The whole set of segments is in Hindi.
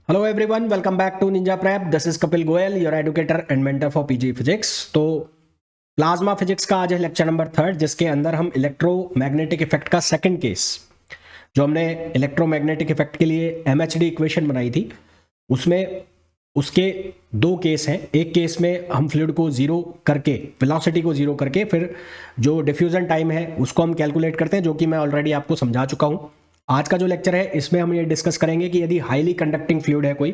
Hello everyone, welcome back to ninja prep. This is Kapil Goyal, your educator and mentor for PG physics. तो प्लाज्मा फिजिक्स का आज है लेक्चर नंबर 3, जिसके अंदर हम इलेक्ट्रोमैग्नेटिक इफेक्ट का सेकंड केस, जो हमने इलेक्ट्रोमैग्नेटिक इफेक्ट के लिए एमएचडी इक्वेशन बनाई थी, उसमें उसके दो केस हैं। एक केस में हम फ्लूइड को जीरो करके, वेलोसिटी को जीरो करके, फिर जो डिफ्यूजन टाइम है उसको हम कैलकुलेट करते हैं, जो कि मैं ऑलरेडी आपको समझा चुका हूँ। आज का जो लेक्चर है इसमें हम ये डिस्कस करेंगे कि यदि हाईली कंडक्टिंग फ्लूइड है कोई,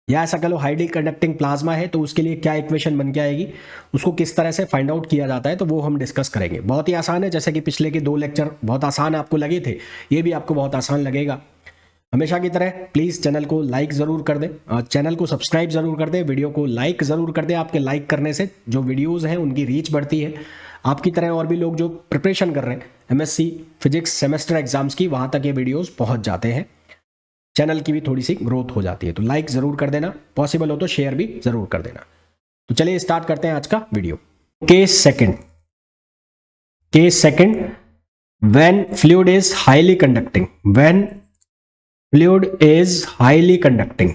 या ऐसा कह लो हाईली कंडक्टिंग प्लाज्मा है, तो उसके लिए क्या इक्वेशन बन के आएगी, उसको किस तरह से फाइंड आउट किया जाता है, तो वो हम डिस्कस करेंगे। बहुत ही आसान है, जैसे कि पिछले के दो लेक्चर बहुत आसान आपको लगे थे, ये भी आपको बहुत आसान लगेगा। हमेशा की तरह प्लीज़ चैनल को लाइक ज़रूर कर दें, चैनल को सब्सक्राइब ज़रूर कर दें, वीडियो को लाइक ज़रूर कर दें। आपके लाइक करने से जो वीडियोस हैं उनकी रीच बढ़ती है। आपकी तरह और भी लोग जो प्रिपरेशन कर रहे हैं एमएससी फिजिक्स सेमेस्टर एग्जाम्स की, वहाँ तक ये वीडियोस पहुँच जाते हैं। चैनल की भी थोड़ी सी ग्रोथ हो जाती है। तो लाइक ज़रूर कर देना, पॉसिबल हो तो शेयर भी ज़रूर कर देना। तो चलिए स्टार्ट करते हैं आज का video. Case second, when fluid is highly conducting, when fluid is highly conducting,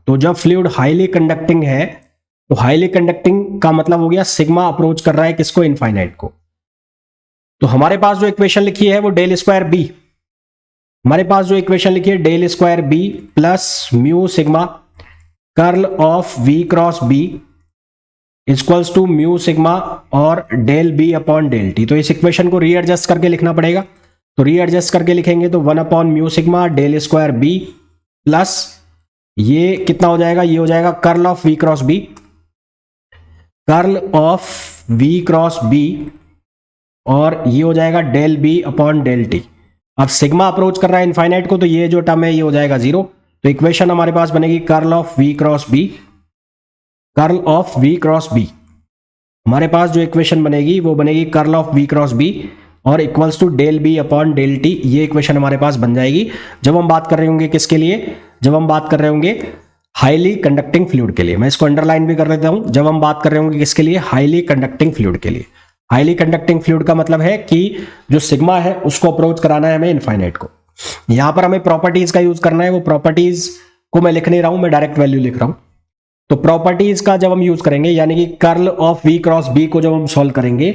तो जब फ्लूइड हाईली कंडक्टिंग है, तो हाईली कंडक्टिंग का मतलब हो गया सिग्मा अप्रोच कर रहा है किसको, इनफाइनाइट को। तो हमारे पास जो इक्वेशन लिखी है वो डेल स्क्वायर बी, हमारे पास जो इक्वेशन लिखी है del square B plus mu sigma curl of V cross B equals to mu sigma और del B upon del T. तो इस इक्वेशन को रीएडजस्ट करके लिखना पड़ेगा। तो रीएडजस्ट करके लिखेंगे तो 1 upon mu sigma del square B plus ये कितना हो जाएगा, ये हो जाएगा curl of V cross B, curl of V cross B, और ये हो जाएगा del B upon del T. अब सिग्मा अप्रोच कर रहा है इनफाइनाइट को, तो ये जो टर्म है ये हो जाएगा जीरो। तो इक्वेशन हमारे पास बनेगी curl of V cross B, curl of V cross B. हमारे पास जो इक्वेशन बनेगी वो बनेगी curl of V cross B और equals to del B upon del T. ये इक्वेशन हमारे पास बन जाएगी जब हम बात कर रहे होंगे किसके लिए, जब हम बात कर रहे होंगे हाईली कंडक्टिंग फ्लूइड के लिए। मैं इसको अंडरलाइन भी कर देता हूं, जब हम बात कर रहे होंगे किसके लिए, हाईली कंडक्टिंग फ्लूइड के लिए। हाईली कंडक्टिंग फ्लूइड का मतलब है कि जो सिग्मा है उसको अप्रोच कराना है हमें इनफाइनाइट को। यहां पर हमें प्रॉपर्टीज का यूज करना है। वो प्रॉपर्टीज को मैं लिख नहीं रहा हूं, मैं डायरेक्ट वैल्यू लिख रहा हूं। तो प्रॉपर्टीज का जब हम यूज करेंगे, यानी कि curl of V cross B को जब हम सॉल्व करेंगे,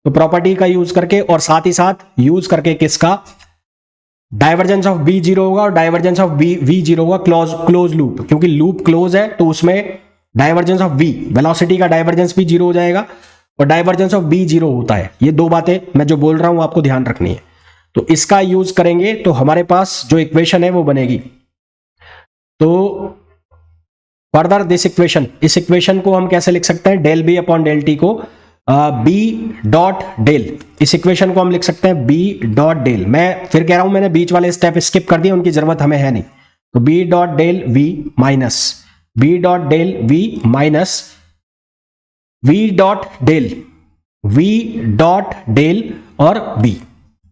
तो प्रॉपर्टी का यूज करके और साथ ही साथ यूज करके किसका, डाइवर्जेंस ऑफ बी जीरो होगा और डाइवर्जेंस ऑफ वी जीरो होगा, क्लोज लूप। क्योंकि लूप क्लोज है तो उसमें डाइवर्जेंस ऑफ वी, वेलोसिटी का डाइवर्जेंस भी जीरो हो जाएगा और डाइवर्जेंस ऑफ बी जीरो होता है। ये दो बातें मैं जो बोल रहा हूं आपको ध्यान रखनी है। तो इसका यूज करेंगे तो हमारे पास जो इक्वेशन है वो बनेगी। तो फर्दर दिस इक्वेशन, इस इक्वेशन को हम कैसे लिख सकते हैं, del B upon del T को बी डॉट डेल, इस इक्वेशन को हम लिख सकते हैं बी डॉट डेल। मैं फिर कह रहा हूं, मैंने बीच वाले स्टेप स्किप कर दिए, उनकी जरूरत हमें है नहीं। तो B dot del V minus B dot del V minus V dot del और B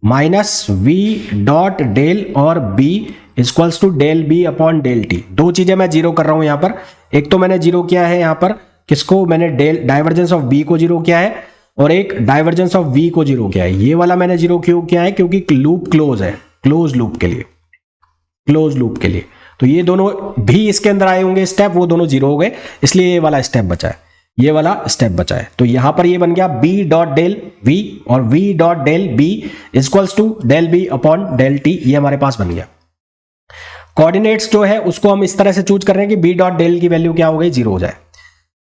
minus V dot del और B equals to del B upon del T. दो चीजें मैं जीरो कर रहा हूं यहां पर। एक तो मैंने जीरो किया है यहां पर किसको, मैंने डेल डाइवर्जेंस ऑफ बी को जीरो किया है, और एक डाइवर्जेंस ऑफ वी को जीरो किया है। ये वाला मैंने जीरो क्यों किया है, क्योंकि लूप क्लोज है, क्लोज लूप के लिए। तो ये दोनों भी इसके अंदर आए होंगे स्टेप, वो दोनों जीरो हो गए, इसलिए ये वाला स्टेप बचा है, ये वाला स्टेप बचा है। तो यहां पर ये बन गया बी डॉट डेल वी और V dot del B equals to del B upon del T. ये हमारे पास बन गया। कोऑर्डिनेट्स जो है उसको हम इस तरह से चूज कर रहे हैं कि बी डॉट डेल की वैल्यू क्या हो गई, जीरो हो जाए।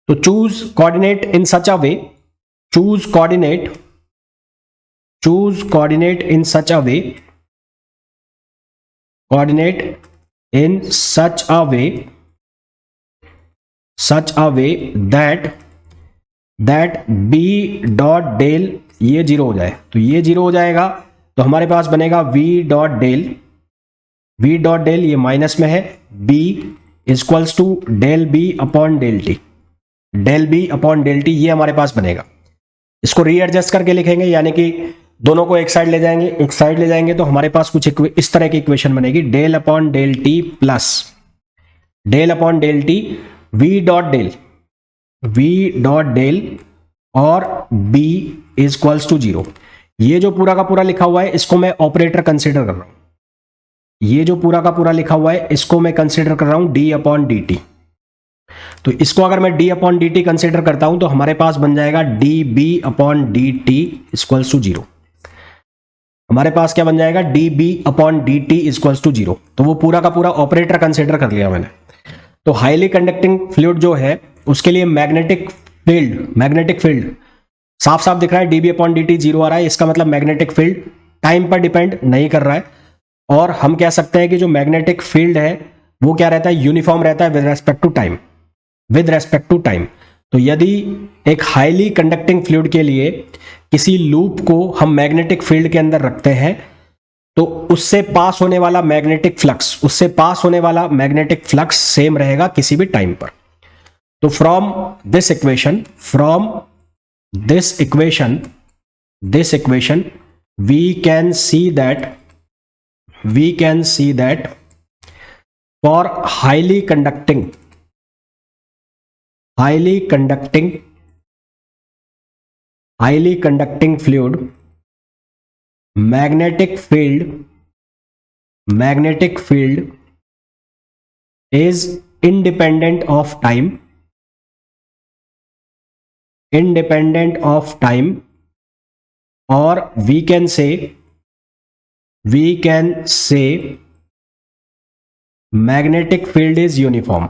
तो choose coordinate in such a way, choose coordinate in such a way, coordinate in such a way that B dot del ये जीरो हो जाए। तो ये जीरो हो जाएगा, तो हमारे पास बनेगा वी डॉट डेल ये माइनस में है, B equals to del B upon del T, ये हमारे पास बनेगा। इसको रीएडजस्ट करके लिखेंगे, यानी कि दोनों को एक साइड ले जाएंगे, तो हमारे पास कुछ इस तरह की इक्वेशन बनेगी, del upon del T plus del upon del T V dot del और बी इक्वल्स टू जीरो। ये जो पूरा का पूरा लिखा हुआ है इसको मैं ऑपरेटर कंसीडर कर रहा हूं, ये जो पूरा का पूरा लिखा हुआ है इसको मैं कंसिडर कर रहा हूं d/dt। तो इसको अगर मैं d/dt कंसिडर करता हूं तो हमारे पास बन जाएगा dB/dt इक्वल्स टू 0। हमारे पास क्या बन जाएगा dB/dt इक्वल्स टू 0। तो वो पूरा का पूरा ऑपरेटर कंसिडर कर लिया मैंने। तो हाईली कंडक्टिंग फ्लूइड जो है उसके लिए मैग्नेटिक फील्ड साफ साफ दिख रहा है dB/dt 0 आ रहा है। इसका मतलब मैग्नेटिक फील्ड टाइम पर डिपेंड नहीं कर रहा है, और हम कह सकते हैं कि जो मैग्नेटिक फील्ड है वो क्या रहता है, यूनिफॉर्म रहता है विद रेस्पेक्ट टू टाइम। तो यदि एक हाईली कंडक्टिंग फ्लूइड के लिए किसी लूप को हम मैग्नेटिक फील्ड के अंदर रखते हैं तो उससे पास होने वाला मैग्नेटिक फ्लक्स सेम रहेगा किसी भी टाइम पर। तो from this equation we can see that for highly conducting fluid, magnetic field is independent of time, or we can say magnetic field is uniform.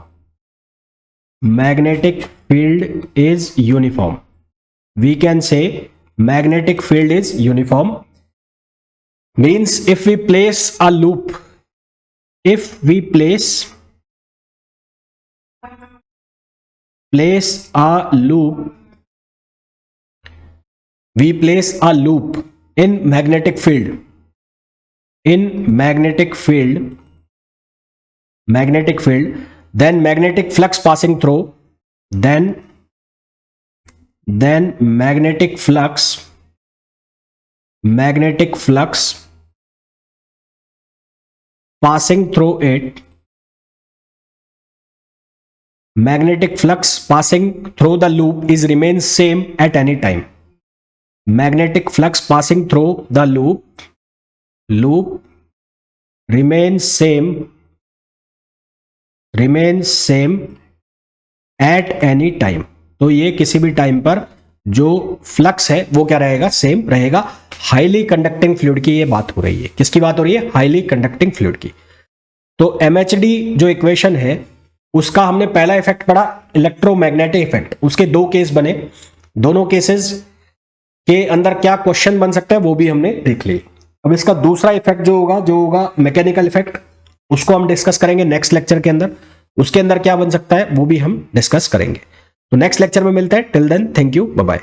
We can say magnetic field is uniform. Means if we place a loop in magnetic field, then magnetic flux passing through, then magnetic flux passing through it, magnetic flux passing through the loop is remains same at any time. Magnetic flux passing through the loop remains same at any time. तो ये किसी भी टाइम पर जो फ्लक्स है वो क्या रहेगा, सेम रहेगा। हाईली कंडक्टिंग फ्लूइड की ये बात हो रही है। किसकी बात हो रही है, हाईली कंडक्टिंग फ्लूइड की। तो MHD जो इक्वेशन है उसका हमने पहला इफेक्ट पढ़ा इलेक्ट्रोमैग्नेटिक इफेक्ट, उसके दो केस बने, दोनों केसेस के अंदर क्या क्वेश्चन बन सकता है वो भी हमने देख लिया। अब इसका दूसरा इफेक्ट जो होगा मैकेनिकल इफेक्ट, उसको हम डिस्कस करेंगे नेक्स्ट लेक्चर के अंदर। उसके अंदर क्या बन सकता है वो भी हम डिस्कस करेंगे। तो नेक्स्ट लेक्चर में मिलते हैं। Till then thank you, bye bye.